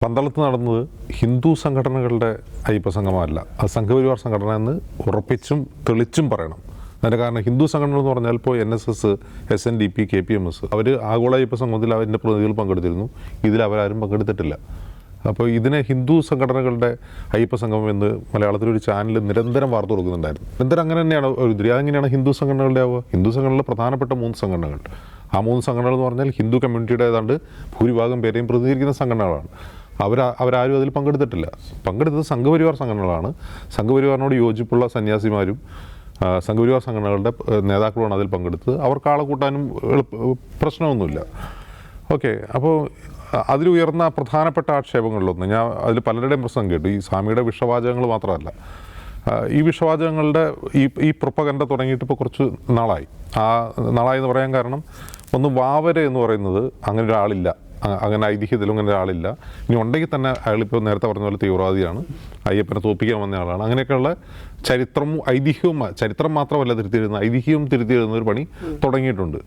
പന്തളത്ത് നടന്നത് ഹിന്ദു സംഘടനകളുടെ അയ്യപ്പ സംഗമമല്ല, അത് സംഘപരിവാർ സംഘടന എന്ന് ഉറപ്പിച്ചും തെളിച്ചും പറയണം. അതിൻ്റെ കാരണം ഹിന്ദു സംഘടന എന്ന് പറഞ്ഞാൽ ഇപ്പോൾ NSS, SNDP, KPMS അവർ ആഗോള അയ്യപ്പ സംഗമത്തിൽ അവരുടെ പ്രതിനിധികൾ പങ്കെടുത്തിരുന്നു. ഇതിൽ അവരാരും പങ്കെടുത്തിട്ടില്ല. അപ്പോൾ ഇതിനെ ഹിന്ദു സംഘടനകളുടെ അയ്യപ്പ സംഗമം എന്ന് മലയാളത്തിലൊരു ചാനൽ നിരന്തരം വാർത്ത കൊടുക്കുന്നുണ്ടായിരുന്നു. നിരന്തരം അങ്ങനെ തന്നെയാണ് ഒരു അതെങ്ങനെയാണ് ഹിന്ദു സംഘടനകളുടെ ആവുക? ഹിന്ദു സംഘടനയിലെ പ്രധാനപ്പെട്ട 3 സംഘടനകൾ, ആ 3 സംഘടനകൾ എന്ന് പറഞ്ഞാൽ ഹിന്ദു കമ്മ്യൂണിറ്റിയുടെ ഏതാണ്ട് ഭൂരിഭാഗം പേരെയും പ്രതിനിധീകരിക്കുന്ന സംഘടനകളാണ്. അവരാരും അതിൽ പങ്കെടുത്തിട്ടില്ല. പങ്കെടുത്തത് സംഘപരിവാർ സംഘടനകളാണ്. സംഘപരിവാറിനോട് യോജിപ്പുള്ള സന്യാസിമാരും സംഘപരിവാർ സംഘടനകളുടെ നേതാക്കളുമാണ് അതിൽ പങ്കെടുത്തത്. അവർക്ക് ആളെ കൂട്ടാനും പ്രശ്നമൊന്നുമില്ല. ഓക്കെ, അപ്പോൾ അതിലുയർന്ന പ്രധാനപ്പെട്ട ആക്ഷേപങ്ങളിലൊന്ന്, ഞാൻ അതിൽ പലരുടെയും പ്രശ്നം കേട്ടു. ഈ സ്വാമിയുടെ വിഷവാചകങ്ങൾ മാത്രമല്ല, ഈ വിഷവാചകങ്ങളുടെ ഈ പ്രൊപ്പഗൻഡ തുടങ്ങിയിട്ട് ഇപ്പോൾ കുറച്ച് നാളായി. എന്ന് പറയാൻ കാരണം, ഒന്ന് വാവര് എന്ന് പറയുന്നത് അങ്ങനെ ഒരാളില്ല, അങ്ങനെ ഐതിഹ്യത്തിലും അങ്ങനെ ഒരാളില്ല. ഇനി ഉണ്ടെങ്കിൽ തന്നെ അയാളിപ്പോൾ നേരത്തെ പറഞ്ഞ പോലെ തീവ്രവാദിയാണ്, അയ്യപ്പനെ തോൽപ്പിക്കാൻ വന്ന ആളാണ്. അങ്ങനെയൊക്കെയുള്ള ചരിത്രവും ഐതിഹ്യവും, ചരിത്രം മാത്രമല്ല തിരുത്തിയെഴുതുന്ന, ഐതിഹ്യവും തിരുത്തിയെഴുതുന്ന ഒരു പണി തുടങ്ങിയിട്ടുണ്ട്.